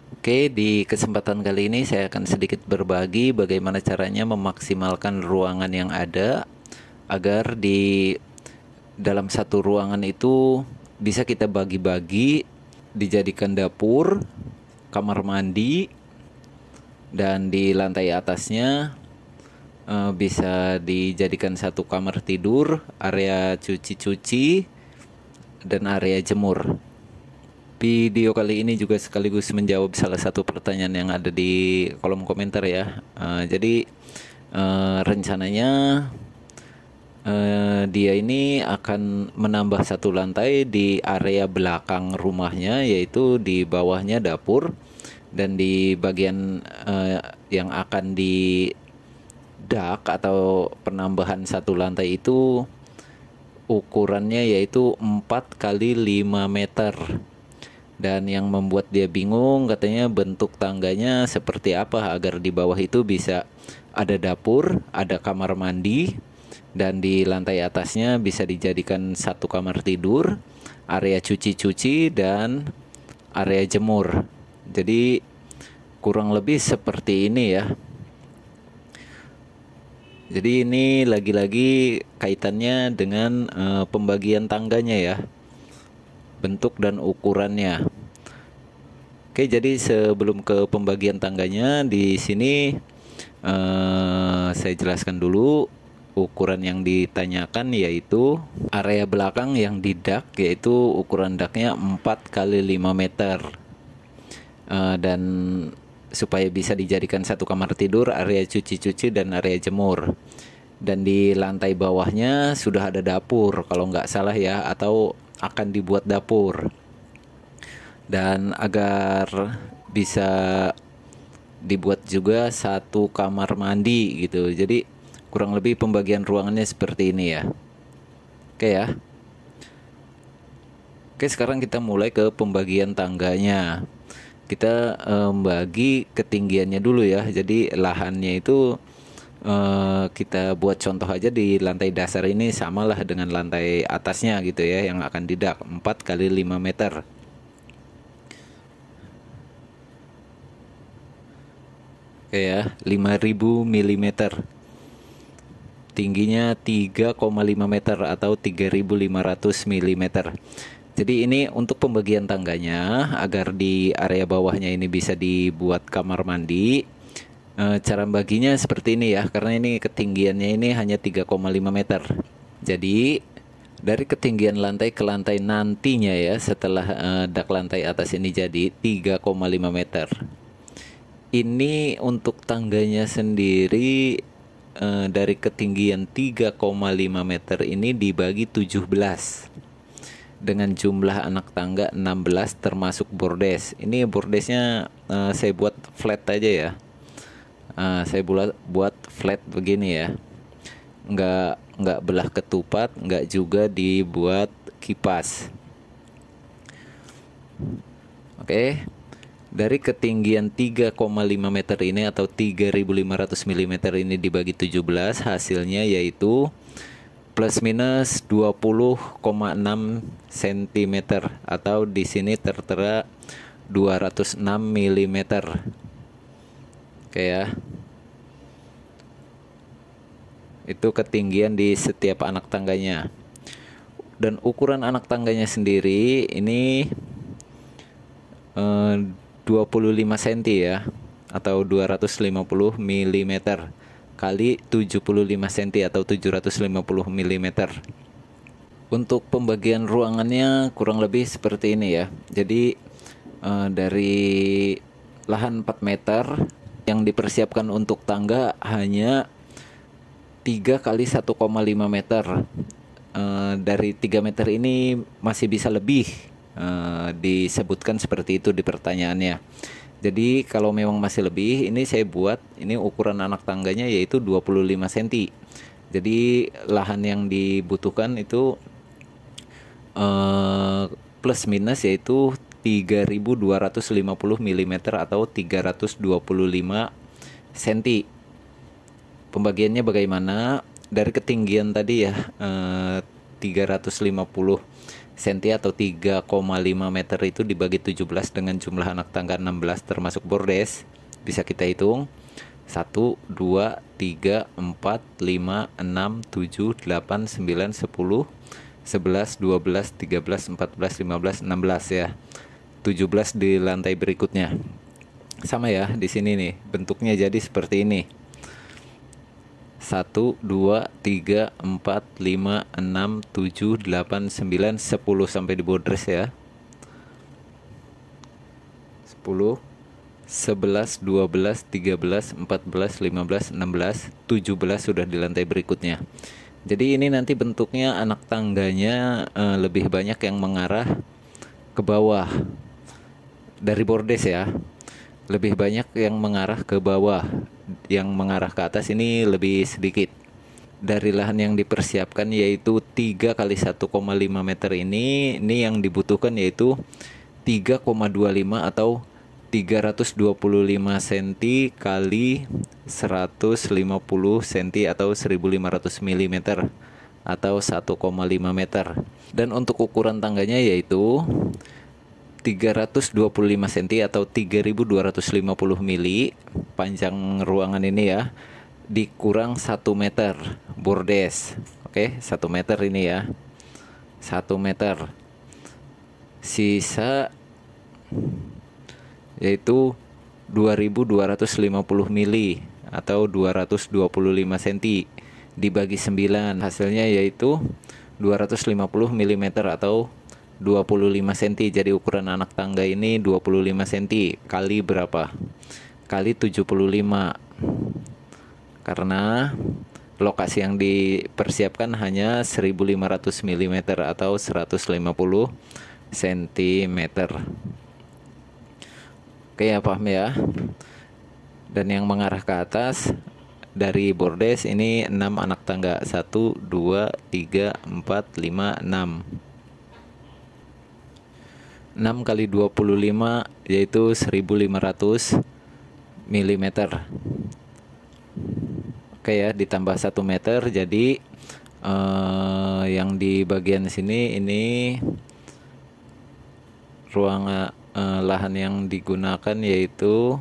Oke, di kesempatan kali ini saya akan sedikit berbagi bagaimana caranya memaksimalkan ruangan yang ada agar di dalam satu ruangan itu bisa kita bagi-bagi dijadikan dapur, kamar mandi, dan di lantai atasnya bisa dijadikan satu kamar tidur, area cuci-cuci, dan area jemur. Video kali ini juga sekaligus menjawab salah satu pertanyaan yang ada di kolom komentar ya. Rencananya dia ini akan menambah satu lantai di area belakang rumahnya, yaitu di bawahnya dapur, dan di bagian yang akan di dak atau penambahan satu lantai itu ukurannya yaitu 4 kali 5 meter. Dan yang membuat dia bingung katanya bentuk tangganya seperti apa agar di bawah itu bisa ada dapur, ada kamar mandi, dan di lantai atasnya bisa dijadikan satu kamar tidur, area cuci-cuci, dan area jemur. Jadi kurang lebih seperti ini ya. Jadi ini lagi-lagi kaitannya dengan pembagian tangganya ya, bentuk dan ukurannya. Oke, jadi sebelum ke pembagian tangganya, di sini saya jelaskan dulu ukuran yang ditanyakan, yaitu area belakang yang di dak, yaitu ukuran daknya 4 kali 5 meter. Dan supaya bisa dijadikan satu kamar tidur, area cuci-cuci, dan area jemur. Dan di lantai bawahnya sudah ada dapur kalau nggak salah ya, atau akan dibuat dapur. Dan agar bisa dibuat juga satu kamar mandi gitu. Jadi kurang lebih pembagian ruangannya seperti ini ya. Oke ya. Oke, sekarang kita mulai ke pembagian tangganya. Kita bagi ketinggiannya dulu ya. Jadi lahannya itu kita buat contoh aja, di lantai dasar ini samalah dengan lantai atasnya gitu ya, yang akan didak 4 kali 5 meter. Oke ya, 5000 mm. Tingginya 3,5 meter atau 3500 mm. Jadi ini untuk pembagian tangganya agar di area bawahnya ini bisa dibuat kamar mandi. Cara baginya seperti ini ya, karena ini ketinggiannya ini hanya 3,5 meter. Jadi dari ketinggian lantai ke lantai nantinya ya, setelah dak lantai atas ini jadi 3,5 meter. Ini untuk tangganya sendiri dari ketinggian 3,5 meter ini dibagi 17 dengan jumlah anak tangga 16 termasuk bordes. Ini bordesnya saya buat flat aja ya. Saya buat flat begini ya, nggak belah ketupat, nggak juga dibuat kipas. Oke, dari ketinggian 3,5 meter ini atau 3500 mm ini dibagi 17, hasilnya yaitu plus minus 20,6 cm atau di sini tertera 206 mm. Oke ya. Itu ketinggian di setiap anak tangganya. Dan ukuran anak tangganya sendiri ini 25 cm ya, atau 250 mm kali 75 cm atau 750 mm. Untuk pembagian ruangannya kurang lebih seperti ini ya. Jadi dari lahan 4 meter yang dipersiapkan untuk tangga hanya 3 kali 1,5 meter. Dari 3 meter ini masih bisa lebih, disebutkan seperti itu di pertanyaannya. Jadi kalau memang masih lebih, ini saya buat, ini ukuran anak tangganya yaitu 25 cm. Jadi lahan yang dibutuhkan itu plus minus yaitu 3250 mm atau 325 cm. Pembagiannya bagaimana? Dari ketinggian tadi ya, 350 cm atau 3,5 meter itu dibagi 17 dengan jumlah anak tangga 16 termasuk bordes, bisa kita hitung 1, 2, 3, 4, 5, 6, 7, 8, 9, 10, 11, 12, 13, 14, 15, 16 ya. 17 di lantai berikutnya. Sama ya di sini nih, bentuknya jadi seperti ini. 1, 2, 3, 4, 5, 6, 7, 8, 9, 10 sampai di bordes ya. 10, 11, 12, 13, 14, 15, 16, 17 sudah di lantai berikutnya. Jadi ini nanti bentuknya anak tangganya lebih banyak yang mengarah ke bawah dari bordes ya. Lebih banyak yang mengarah ke bawah, yang mengarah ke atas ini lebih sedikit. Dari lahan yang dipersiapkan yaitu 3 kali 1,5 meter ini yang dibutuhkan yaitu 3,25 atau 325 cm kali 150 cm atau 1500 mm atau 1,5 meter. Dan untuk ukuran tangganya yaitu 325 cm atau 3250 mili panjang ruangan ini ya, dikurang 1 meter bordes. Oke, 1 meter ini ya, 1 meter. Sisa yaitu 2250 mili atau 225 cm dibagi 9, hasilnya yaitu 250 mm atau 25 cm. Jadi ukuran anak tangga ini 25 cm kali berapa? Kali 75. Karena lokasi yang dipersiapkan hanya 1500 mm atau 150 cm. Oke ya, paham ya. Dan yang mengarah ke atas dari bordes ini 6 anak tangga. 1, 2, 3, 4, 5, 6. 6 kali 25 yaitu 1500 mm. Oke ya, ditambah 1 meter. Jadi yang di bagian sini ini ruang lahan yang digunakan yaitu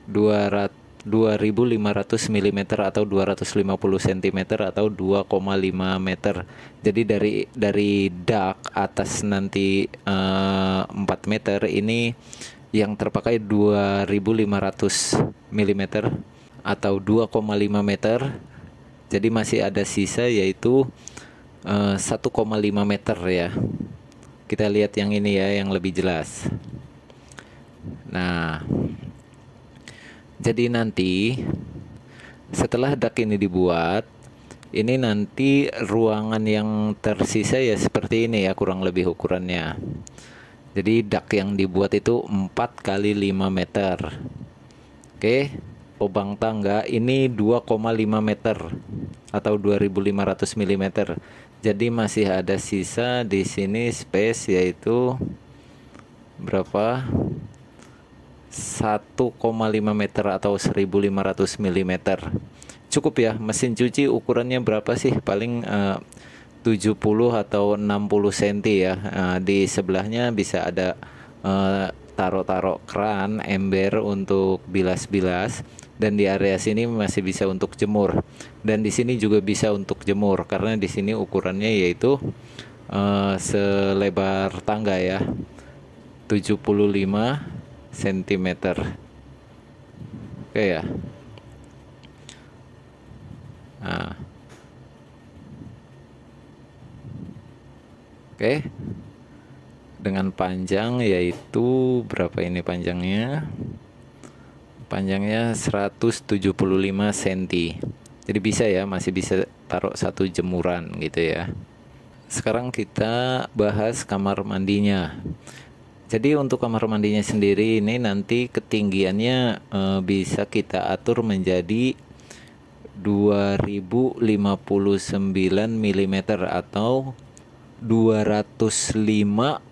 2500 mm atau 250 cm atau 2,5 meter. Jadi dari dak atas nanti 4 meter ini yang terpakai 2500 mm atau 2,5 meter. Jadi masih ada sisa yaitu 1,5 meter ya. Kita lihat yang ini ya, yang lebih jelas. Nah, jadi nanti setelah dak ini dibuat, ini nanti ruangan yang tersisa ya seperti ini ya, kurang lebih ukurannya. Jadi dak yang dibuat itu 4 kali 5 meter. Oke, lubang tangga ini 2,5 meter atau 2500 mm. Jadi masih ada sisa di sini space yaitu berapa? 1,5 meter atau 1500 mm. Cukup ya. Mesin cuci ukurannya berapa sih? Paling 70 atau 60 cm ya. Di sebelahnya bisa ada taruh keran ember untuk bilas-bilas, dan di area sini masih bisa untuk jemur, dan di sini juga bisa untuk jemur karena di sini ukurannya yaitu selebar tangga ya, 75 cm. Oke ya. Nah. Oke. Dengan panjang yaitu berapa ini panjangnya? Panjangnya 175 cm. Jadi bisa ya, masih bisa taruh satu jemuran gitu ya. Sekarang kita bahas kamar mandinya. Jadi untuk kamar mandinya sendiri ini nanti ketinggiannya bisa kita atur menjadi 2059 mm atau 205,9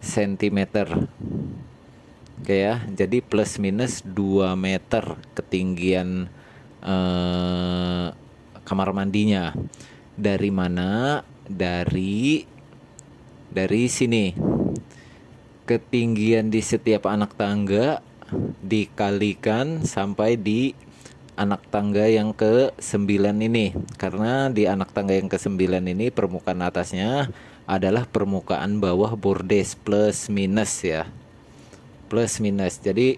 cm. Oke ya, jadi plus minus 2 meter ketinggian kamar mandinya. Dari mana? Dari sini. Ketinggian di setiap anak tangga dikalikan sampai di anak tangga yang ke-9 ini. Karena di anak tangga yang ke-9 ini permukaan atasnya adalah permukaan bawah bordes plus minus ya. Plus minus. Jadi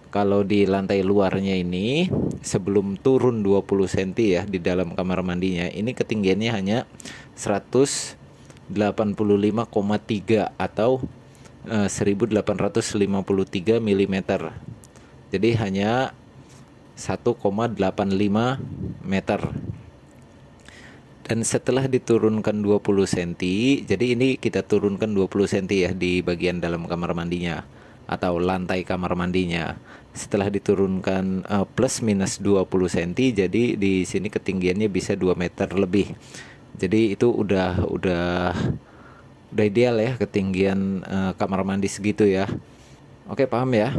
kalau di lantai luarnya ini sebelum turun 20 cm ya di dalam kamar mandinya, ini ketinggiannya hanya 185,3 atau 1853 mm. Jadi hanya 1,85 meter. Dan setelah diturunkan 20 cm, jadi ini kita turunkan 20 cm ya di bagian dalam kamar mandinya atau lantai kamar mandinya. Setelah diturunkan plus minus 20 cm, jadi di sini ketinggiannya bisa 2 meter lebih. Jadi itu udah ideal ya ketinggian kamar mandi segitu ya. Oke, paham ya?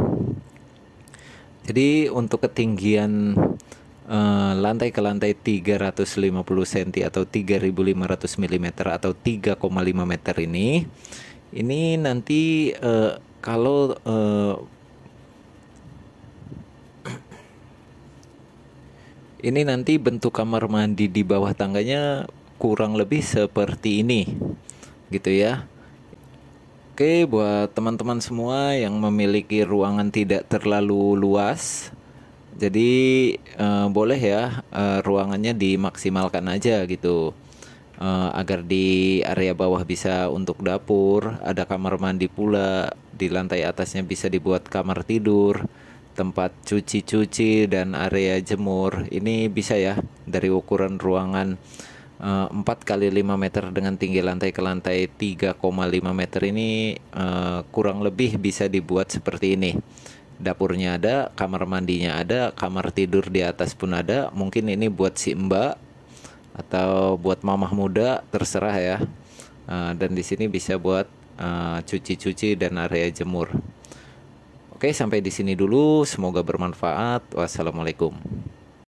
Jadi untuk ketinggian lantai ke lantai 350 cm atau 3500 mm atau 3,5 meter ini nanti kalau ini nanti bentuk kamar mandi di bawah tangganya kurang lebih seperti ini gitu ya. Oke, buat teman-teman semua yang memiliki ruangan tidak terlalu luas, jadi boleh ya ruangannya dimaksimalkan aja gitu, agar di area bawah bisa untuk dapur, ada kamar mandi pula, di lantai atasnya bisa dibuat kamar tidur, tempat cuci-cuci dan area jemur. Ini bisa ya dari ukuran ruangan 4 kali 5 meter dengan tinggi lantai ke lantai 3,5 meter ini kurang lebih bisa dibuat seperti ini. Dapurnya ada, kamar mandinya ada, kamar tidur di atas pun ada. Mungkin ini buat si mbak atau buat mamah muda, terserah ya. Dan di sini bisa buat cuci-cuci dan area jemur. Oke, sampai di sini dulu. Semoga bermanfaat. Wassalamualaikum.